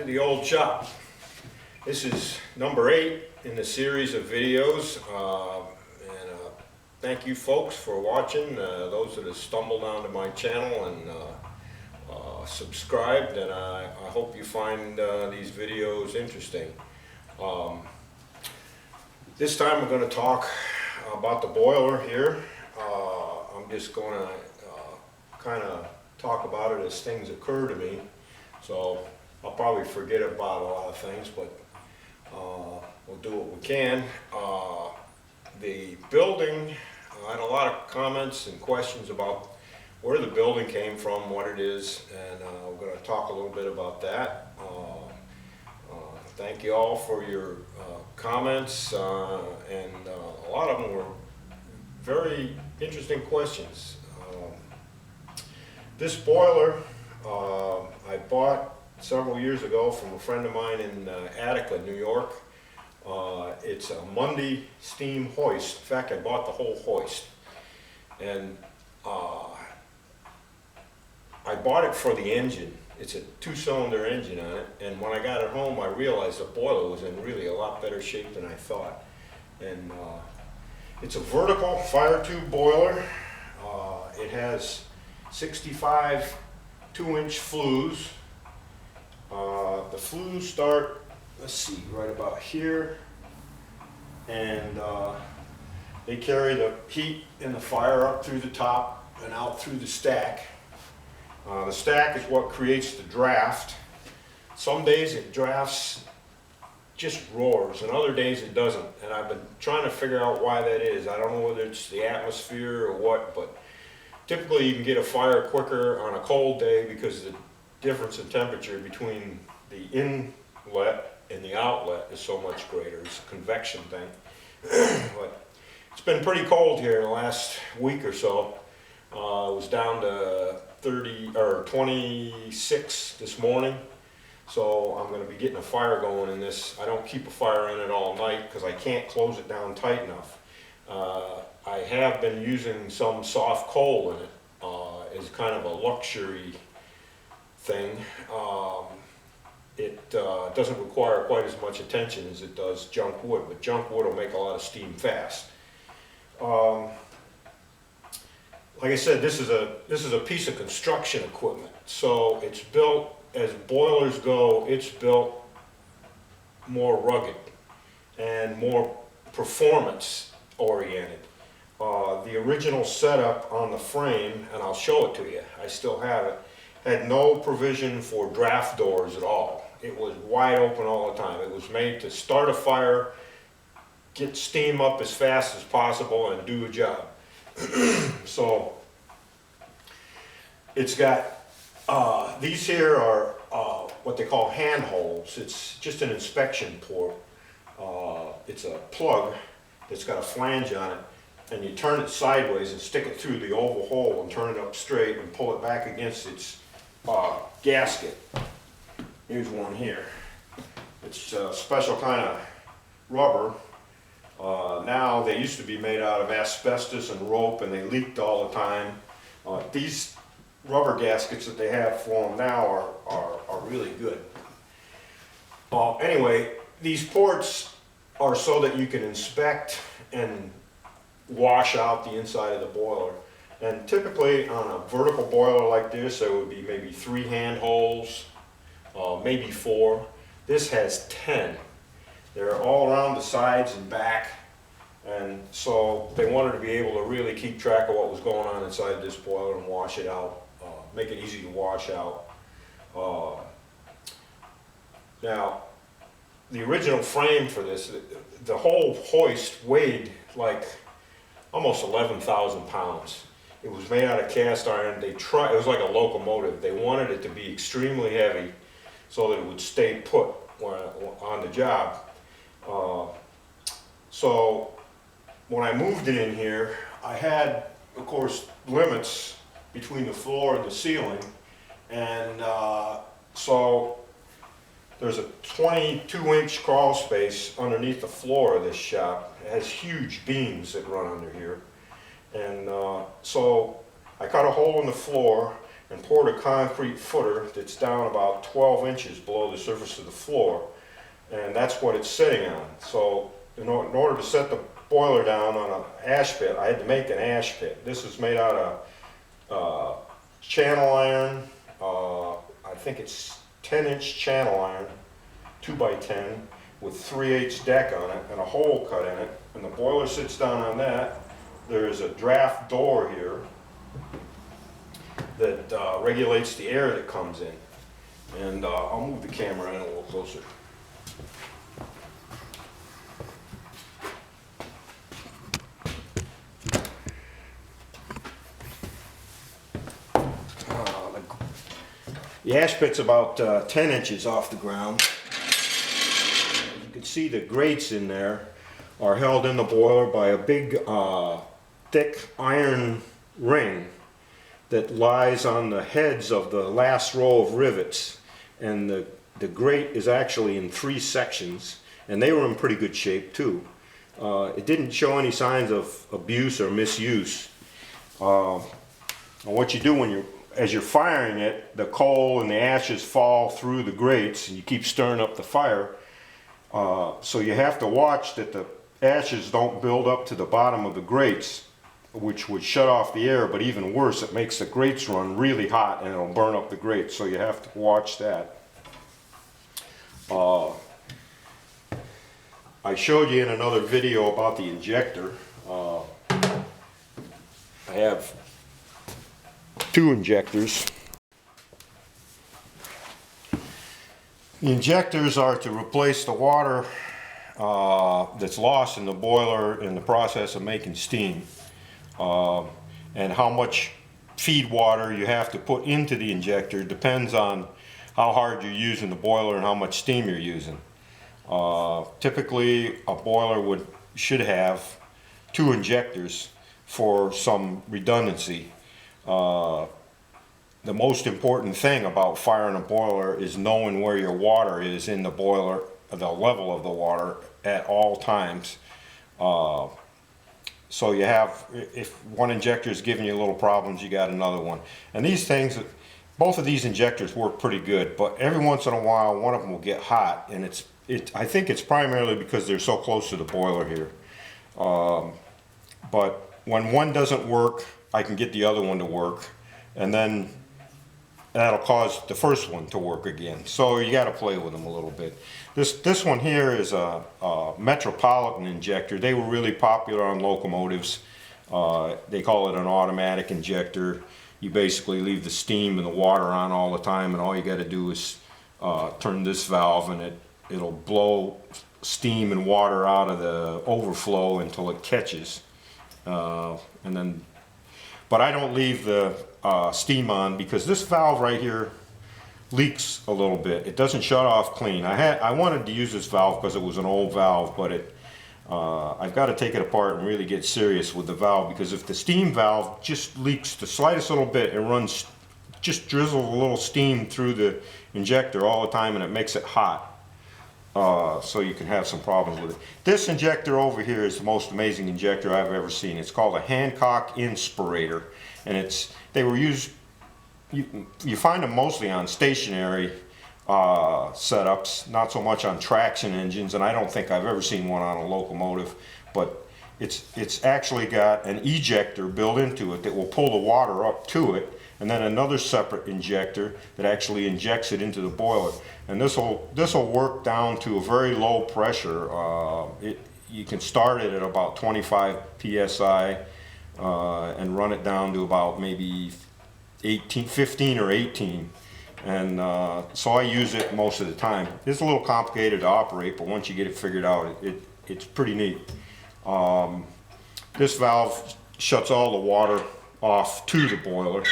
the old shop. This is number 8 in the series of videos, thank you folks for watching, those that have stumbled onto my channel and subscribed, and I hope you find these videos interesting. This time we're going to talk about the boiler here. I'm just going to kind of talk about it as things occur to me. So I'll probably forget about a lot of things, but we'll do what we can. The building, I had a lot of comments and questions about where the building came from, what it is, and we're going to talk a little bit about that. Thank you all for your comments, and a lot of them were very interesting questions. This boiler I bought several years ago from a friend of mine in Attica, New York. It's a Mundy steam hoist. In fact, I bought the whole hoist. And I bought it for the engine. It's a 2-cylinder engine on it. And when I got it home, I realized the boiler was in really a lot better shape than I thought. And it's a vertical fire tube boiler. It has 65 2-inch flues. The flues start, let's see, right about here, and they carry the heat and the fire up through the top and out through the stack. The stack is what creates the draft. Some days it drafts just roars, and other days it doesn't, and I've been trying to figure out why that is. I don't know whether it's the atmosphere or what, but typically you can get a fire quicker on a cold day because the difference in temperature between the inlet and the outlet is so much greater. It's a convection thing. But it's been pretty cold here in the last week or so. It was down to 26 this morning. So I'm going to be getting a fire going in this. I don't keep a fire in it all night because I can't close it down tight enough. I have been using some soft coal in it as kind of a luxury thing. It doesn't require quite as much attention as it does junk wood, but junk wood will make a lot of steam fast. Like I said, this is a piece of construction equipment. So it's built, as boilers go, it's built more rugged and more performance oriented. The original setup on the frame, and I'll show it to you, I still have it, had no provision for draft doors at all. It was wide open all the time. It was made to start a fire, get steam up as fast as possible, and do a job. So it's got, these here are what they call handholds. It's just an inspection port. It's a plug that's got a flange on it, and you turn it sideways and stick it through the oval hole and turn it up straight and pull it back against its gasket. Here's one here. It's a special kind of rubber. Now they used to be made out of asbestos and rope, and they leaked all the time. These rubber gaskets that they have for them now are really good. Anyway, these ports are so that you can inspect and wash out the inside of the boiler. And typically on a vertical boiler like this, there would be maybe 3 handholds, maybe 4. This has 10. They're all around the sides and back, and so they wanted to be able to really keep track of what was going on inside this boiler and wash it out, make it easy to wash out. Now, the original frame for this, the whole hoist weighed like almost 11,000 pounds. It was made out of cast iron. It was like a locomotive. They wanted it to be extremely heavy so that it would stay put on the job. So when I moved it in here, I had, of course, limits between the floor and the ceiling, and so there's a 22-inch crawl space underneath the floor of this shop. It has huge beams that run under here, and so I cut a hole in the floor and poured a concrete footer that's down about 12 inches below the surface of the floor, and that's what it's sitting on. So in order to set the boiler down on an ash pit, I had to make an ash pit. This is made out of channel iron. I think it's 10-inch channel iron, 2x10, with 3/8 deck on it and a hole cut in it. And the boiler sits down on that. There's a draft door here that regulates the air that comes in. And I'll move the camera in a little closer. The ash pit's about 10 inches off the ground. You can see the grates in there are held in the boiler by a big thick iron ring that lies on the heads of the last row of rivets, and the grate is actually in 3 sections, and they were in pretty good shape too. It didn't show any signs of abuse or misuse. And what you do as you're firing it, the coal and the ashes fall through the grates and you keep stirring up the fire. So you have to watch that the ashes don't build up to the bottom of the grates, which would shut off the air, but even worse, it makes the grates run really hot and it'll burn up the grates, so you have to watch that. I showed you in another video about the injector. I have 2 injectors. The injectors are to replace the water that's lost in the boiler in the process of making steam. And how much feed water you have to put into the injector depends on how hard you're using the boiler and how much steam you're using. Typically a boiler should have 2 injectors for some redundancy. The most important thing about firing a boiler is knowing where your water is in the boiler, the level of the water at all times. So you have, if one injector is giving you little problems, you got another one. And these things, both of these injectors work pretty good, but every once in a while one of them will get hot, and I think it's primarily because they're so close to the boiler here. But when one doesn't work, I can get the other one to work, and then that'll cause the first one to work again. So you got to play with them a little bit. This one here is a Metropolitan injector. They were really popular on locomotives. They call it an automatic injector. You basically leave the steam and the water on all the time, and all you got to do is turn this valve, and it'll blow steam and water out of the overflow until it catches. But I don't leave the steam on because this valve right here leaks a little bit. It doesn't shut off clean. I wanted to use this valve because it was an old valve, but I've got to take it apart and really get serious with the valve, because if the steam valve just leaks the slightest little bit, it just drizzles a little steam through the injector all the time, and it makes it hot. So you can have some problems with it. This injector over here is the most amazing injector I've ever seen. It's called a Hancock Inspirator, and they were used. You find them mostly on stationary setups, not so much on traction engines, and I don't think I've ever seen one on a locomotive. But it's actually got an ejector built into it that will pull the water up to it, and then another separate injector that actually injects it into the boiler. And this will work down to a very low pressure. You can start it at about 25 psi and run it down to about maybe 15 or 18. And so I use it most of the time. It's a little complicated to operate, but once you get it figured out, it's pretty neat. This valve shuts all the water off to the boiler,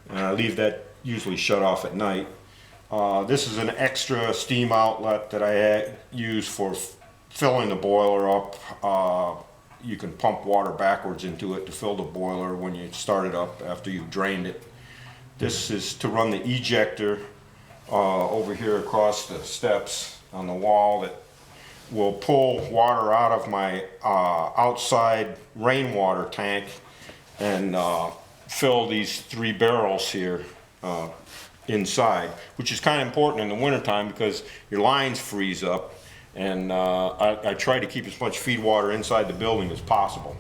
and I leave that usually shut off at night. This is an extra steam outlet that I use for filling the boiler up. You can pump water backwards into it to fill the boiler when you start it up after you've drained it. This is to run the ejector over here across the steps on the wall that will pull water out of my outside rainwater tank and fill these 3 barrels here inside, which is kind of important in the wintertime because your lines freeze up, and I try to keep as much feed water inside the building as possible.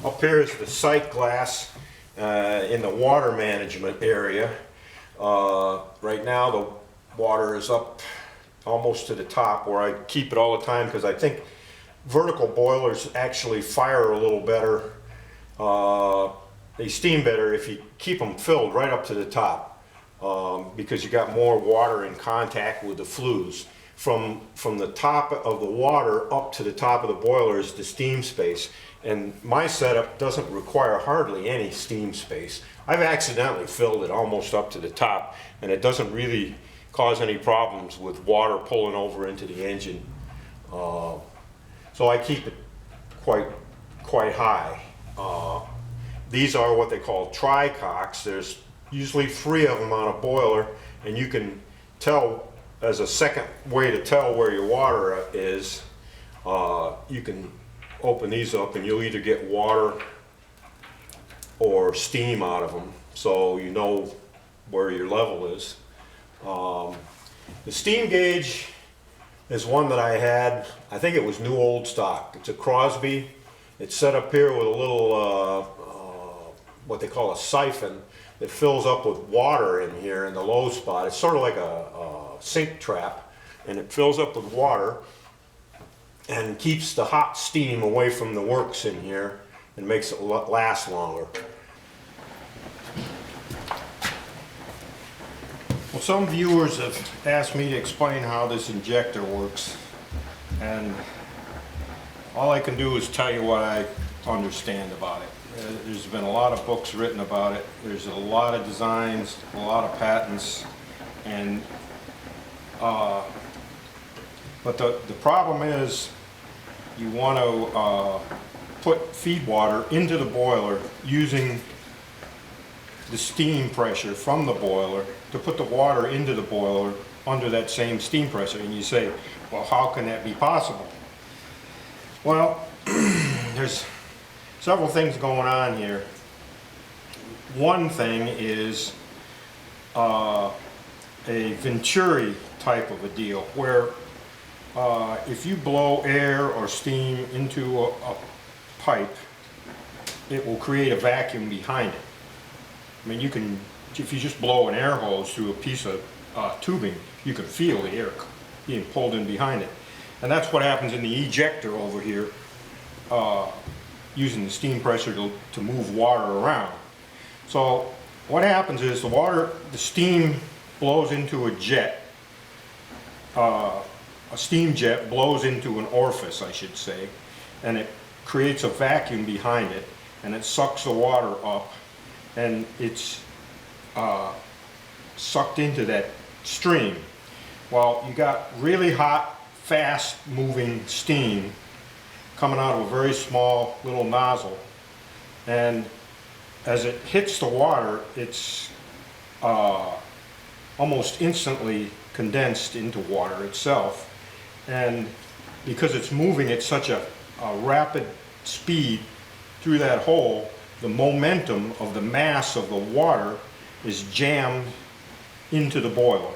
Up here is the sight glass in the water management area. Right now the water is up almost to the top where I keep it all the time because I think vertical boilers actually fire a little better. They steam better if you keep them filled right up to the top because you got more water in contact with the flues. From the top of the water up to the top of the boiler is the steam space. And my setup doesn't require hardly any steam space. I've accidentally filled it almost up to the top, and it doesn't really cause any problems with water pulling over into the engine. So I keep it quite high. These are what they call tri-cocks. There's usually 3 of them on a boiler, and you can tell as a second way to tell where your water is. You can open these up and you'll either get water or steam out of them, so you know where your level is. The steam gauge is one that I had, I think it was new old stock. It's a Crosby. It's set up here with a little what they call a siphon that fills up with water in here in the low spot. It's sort of like a sink trap, and it fills up with water and keeps the hot steam away from the works in here and makes it last longer. Well, some viewers have asked me to explain how this injector works, and all I can do is tell you what I understand about it. There's been a lot of books written about it. There's a lot of designs, a lot of patents, and but the problem is you want to put feed water into the boiler using the steam pressure from the boiler to put the water into the boiler under that same steam pressure. And you say, well, how can that be possible? Well, there's several things going on here. One thing is a Venturi type of a deal where if you blow air or steam into a pipe, it will create a vacuum behind it. I mean, you can, if you just blow an air hose through a piece of tubing, you can feel the air being pulled in behind it. And that's what happens in the ejector over here, using the steam pressure to move water around. So what happens is the steam blows into a jet, a steam jet blows into an orifice, I should say, and it creates a vacuum behind it, and it sucks the water up, and it's sucked into that stream. Well, you got really hot, fast moving steam coming out of a very small little nozzle, and as it hits the water, it's almost instantly condensed into water itself. And because it's moving at such a rapid speed through that hole, the momentum of the mass of the water is jammed into the boiler.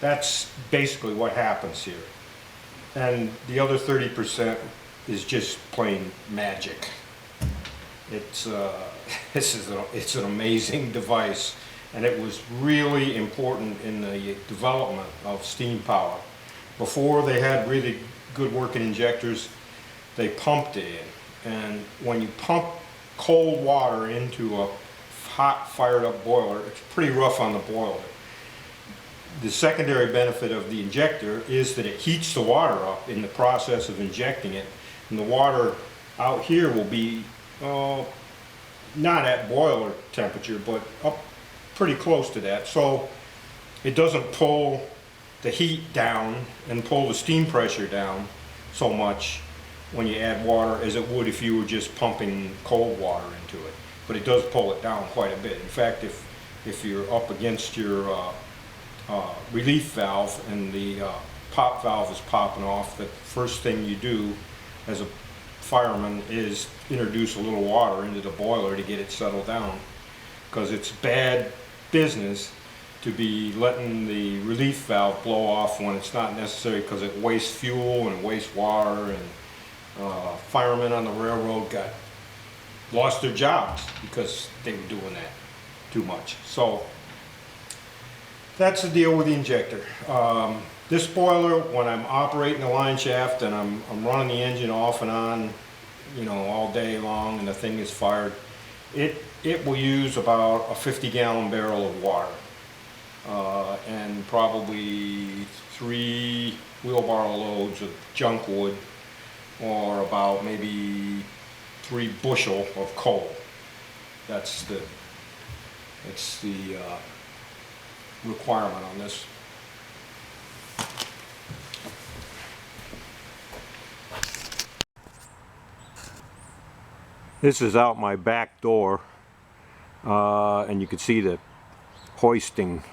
That's basically what happens here. And the other 30% is just plain magic. It's it's an amazing device, and it was really important in the development of steam power. Before they had really good working injectors, they pumped it in, and when you pump cold water into a hot fired up boiler, it's pretty rough on the boiler. The secondary benefit of the injector is that it heats the water up in the process of injecting it, and the water out here will be not at boiler temperature, but up pretty close to that, so it doesn't pull the heat down and pull the steam pressure down so much when you add water as it would if you were just pumping cold water into it. But it does pull it down quite a bit. In fact, if if you're up against your relief valve and the pop valve is popping off, the first thing you do as a fireman is introduce a little water into the boiler to get it settled down, because it's bad business to be letting the relief valve blow off when it's not necessary, because it wastes fuel and wastes water, and firemen on the railroad lost their jobs because they were doing that too much. So that's the deal with the injector. This boiler, when I'm operating the line shaft and I'm running the engine off and on, you know, all day long, and the thing is fired, it will use about a 50-gallon barrel of water, and probably 3 wheelbarrow loads of junk wood, or about maybe 3 bushel of coal. That's the requirement on this. This is out my back door, and you can see the hoisting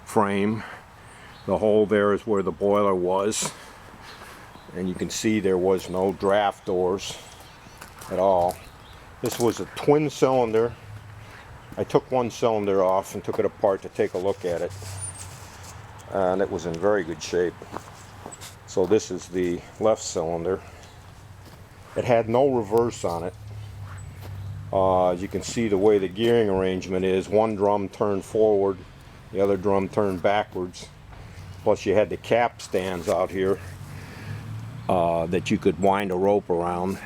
frame. The hole there is where the boiler was, and you can see there was no draft doors at all. This was a twin cylinder. I took one cylinder off and took it apart to take a look at it, and it was in very good shape. So this is the left cylinder. It had no reverse on it. As you can see, the way the gearing arrangement is, one drum turned forward, the other drum turned backwards. Plus you had the cap stands out here that you could wind a rope around,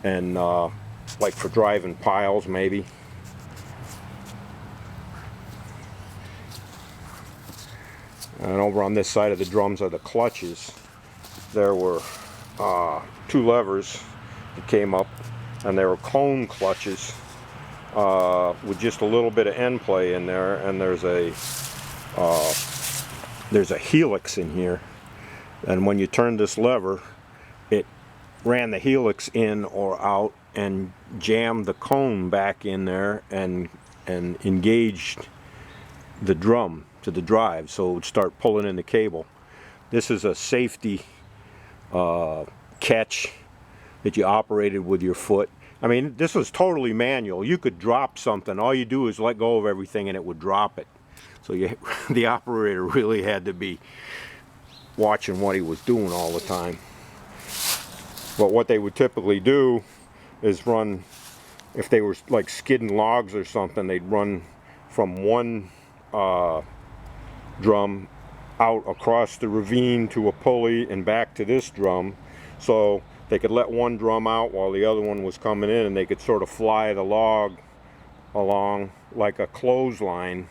and like for driving piles maybe. And over on this side of the drums are the clutches. There were 2 levers that came up, and there were cone clutches with just a little bit of end play in there, and there's a helix in here, and when you turn this lever, it ran the helix in or out and jammed the cone back in there and engaged the drum to the drive, so it would start pulling in the cable. This is a safety catch that you operated with your foot. I mean, this was totally manual. You could drop something. All you do is let go of everything and it would drop it. So the operator really had to be watching what he was doing all the time. But what they would typically do is run, if they were like skidding logs or something, they'd run from one drum out across the ravine to a pulley and back to this drum. So they could let one drum out while the other one was coming in, and they could sort of fly the log along like a clothesline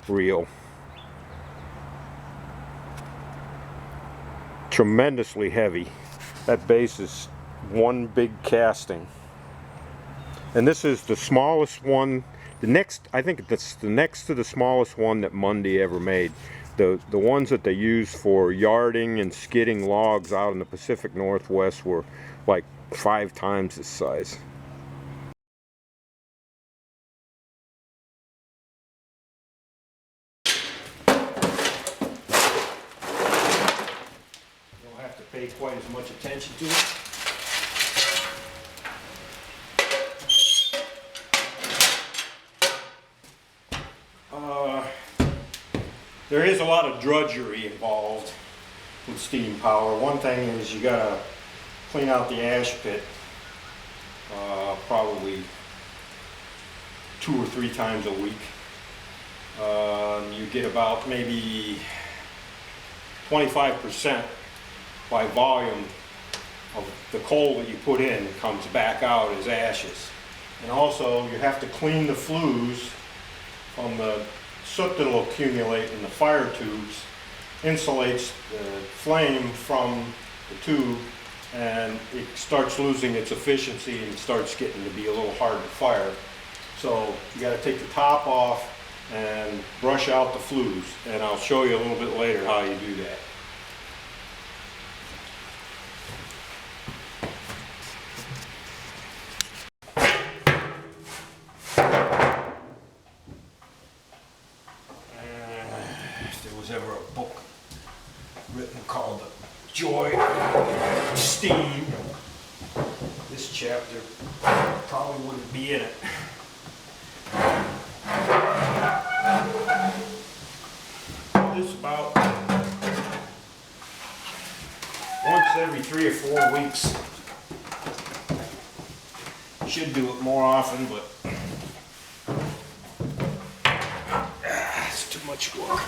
reel. Tremendously heavy. That base is one big casting. And this is the smallest one. The next, I think that's the next to the smallest one that Mundy ever made. The ones that they used for yarding and skidding logs out in the Pacific Northwest were like 5 times this size. You don't have to pay quite as much attention to it. There is a lot of drudgery involved with steam power. One thing is you gotta clean out the ash pit probably 2 or 3 times a week. You get about maybe 25% by volume of the coal that you put in comes back out as ashes. And also you have to clean the flues from the soot that will accumulate in the fire tubes, insulates the flame from the tube, and it starts losing its efficiency and starts getting to be a little hard to fire. So you got to take the top off and brush out the flues, and I'll show you a little bit later how you do that. steam, this chapter probably wouldn't be in it. This about once every 3 or 4 weeks. Should do it more often, but it's too much work.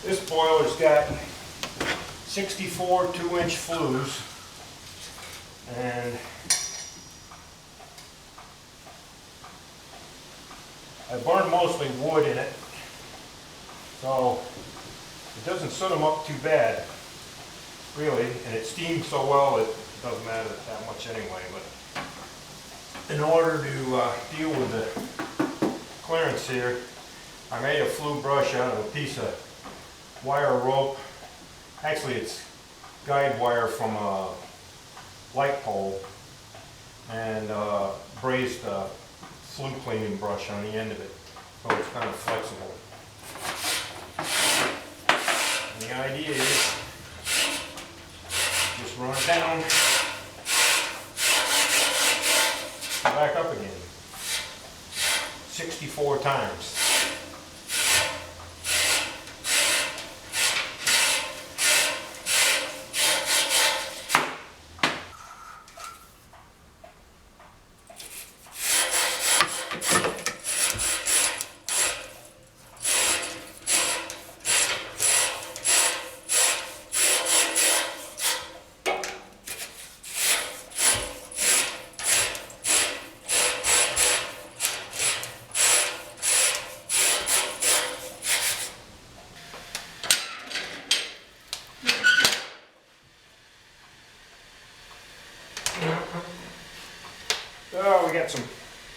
This boiler's got 64 2-inch flues, and I burned mostly wood in it, so it doesn't soot them up too bad, really, and it steams so well it doesn't matter that much anyway. But in order to deal with the clearance here, I made a flue brush out of a piece of wire rope. Actually, it's guide wire from a light pole, and brazed a flue cleaning brush on the end of it, so it's kind of flexible. And the idea is just run it down, back up again, 64 times. Oh, we got some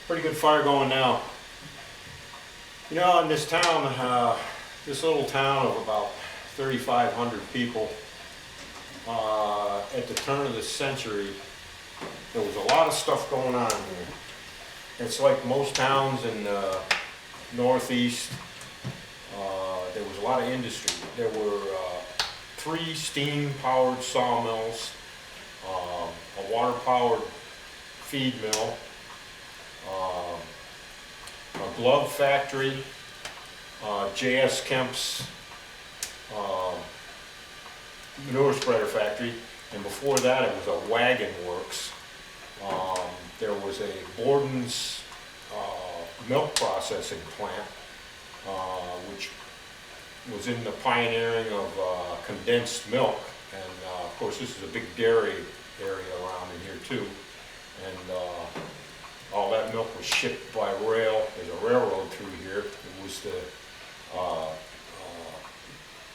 pretty good fire going now. You know, in this town, this little town of about 3,500 people, at the turn of the century, there was a lot of stuff going on here. It's like most towns in the Northeast. There was a lot of industry. There were 3 steam-powered sawmills, a water-powered feed mill, a glove factory, J.S. Kemp's manure spreader factory, and before that it was a wagon works. There was a Borden's milk processing plant, which was in the pioneering of condensed milk, and of course this is a big dairy area around in here too. And all that milk was shipped by rail. There's a railroad through here. It was the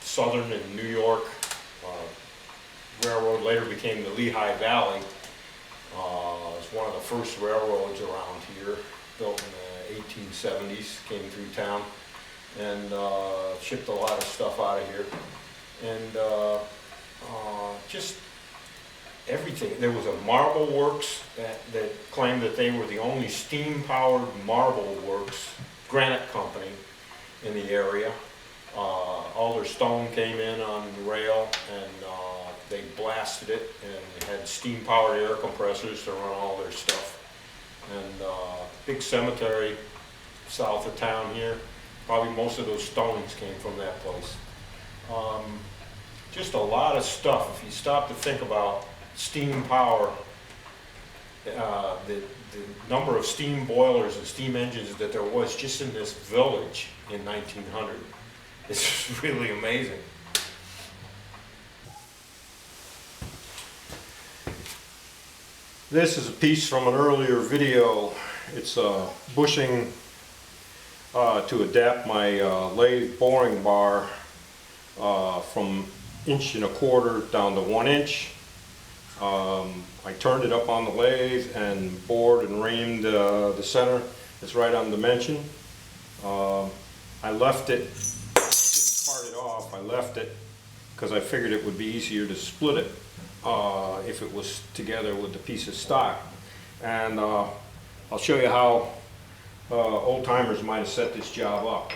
Southern and New York Railroad, later became the Lehigh Valley. It's one of the first railroads around here, built in the 1870s, came through town, and shipped a lot of stuff out of here. And just everything. There was a marble works that claimed that they were the only steam-powered marble works, granite company in the area. All their stone came in on rail, and they blasted it and had steam-powered air compressors to run all their stuff. And big cemetery south of town here. Probably most of those stones came from that place. Just a lot of stuff. If you stop to think about steam power, the number of steam boilers and steam engines that there was just in this village in 1900 is really amazing. This is a piece from an earlier video. It's bushing to adapt my lathe boring bar from 1.25 inches down to 1 inch. I turned it up on the lathe and bored and reamed the center. It's right on dimension. I left it, didn't part it off, I left it because I figured it would be easier to split it if it was together with the piece of stock. And I'll show you how old timers might have set this job up.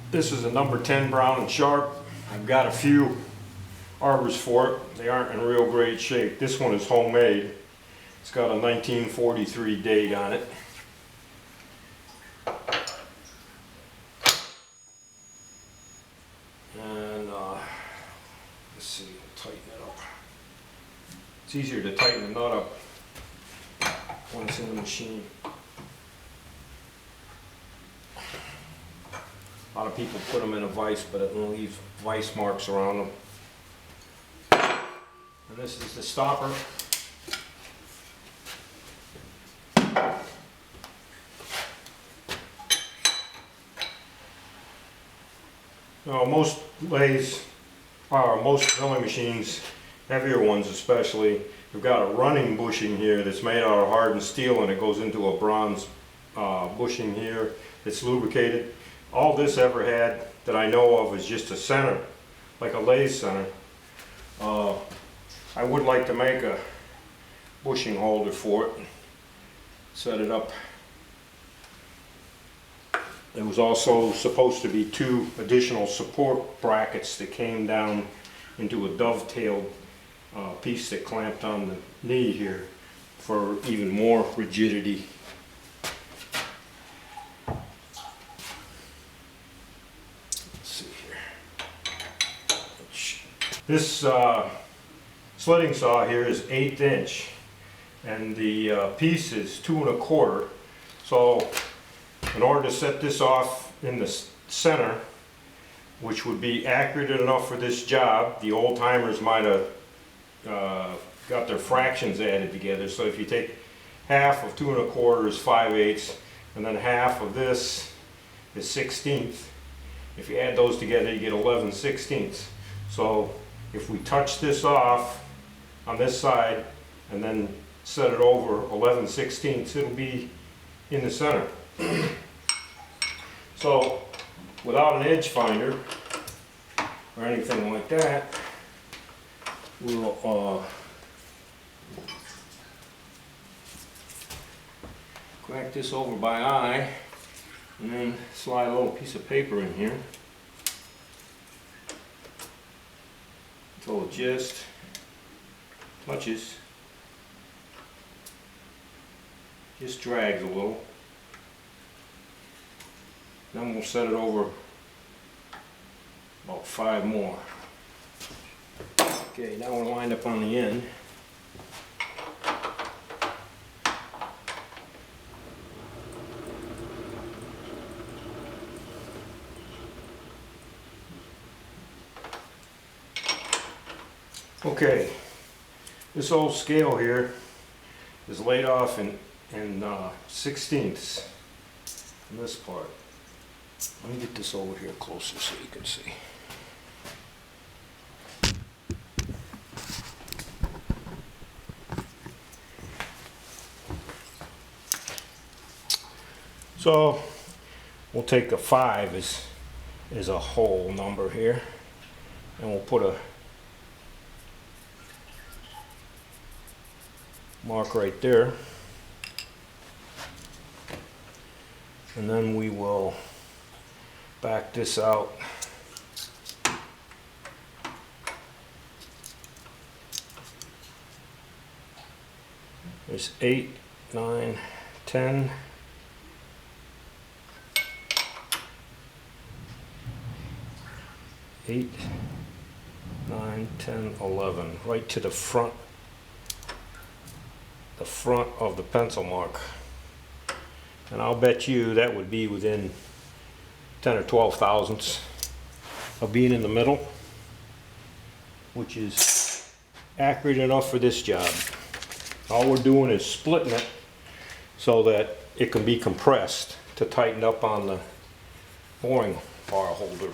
This is a number 10 Brown and Sharp. I've got a few arbors for it. They aren't in real great shape. This one is homemade. It's got a 1943 date on it. And let's see, we'll tighten it up. It's easier to tighten the nut up when it's in the machine. A lot of people put them in a vise, but it will leave vise marks around them. And this is the stopper. Now, most lathes, most milling machines, heavier ones especially, have got a running bushing here that's made out of hardened steel, and it goes into a bronze bushing here that's lubricated. All this ever had that I know of is just a center, like a lathe center. I would like to make a bushing holder for it, set it up. There was also supposed to be 2 additional support brackets that came down into a dovetailed piece that clamped on the knee here for even more rigidity. This slitting saw here is 1/8 inch, and the piece is 2 1/4. So in order to set this off in the center, which would be accurate enough for this job, the old timers might have got their fractions added together. So if you take half of 2 1/4 is 5/8, and then half of this is 1/16. If you add those together, you get 11/16. So if we touch this off on this side and then set it over 11/16, it'll be in the center. So without an edge finder or anything like that, we'll crack this over by eye and then slide a little piece of paper in here. Until it just touches, just drags a little. Then we'll set it over about 5 more. Okay, now we're lined up on the end. Okay, this old scale here is laid off in 1/16 in this part. Let me get this over here closer so you can see. So we'll take a 5 as a whole number here, and we'll put a mark right there, and then we will back this out. There's 8, 9, 10, 8, 9, 10, 11, right to the front of the pencil mark. And I'll bet you that would be within 10 or 12 thousandths of being in the middle, which is accurate enough for this job. All we're doing is splitting it so that it can be compressed to tighten up on the boring bar holder.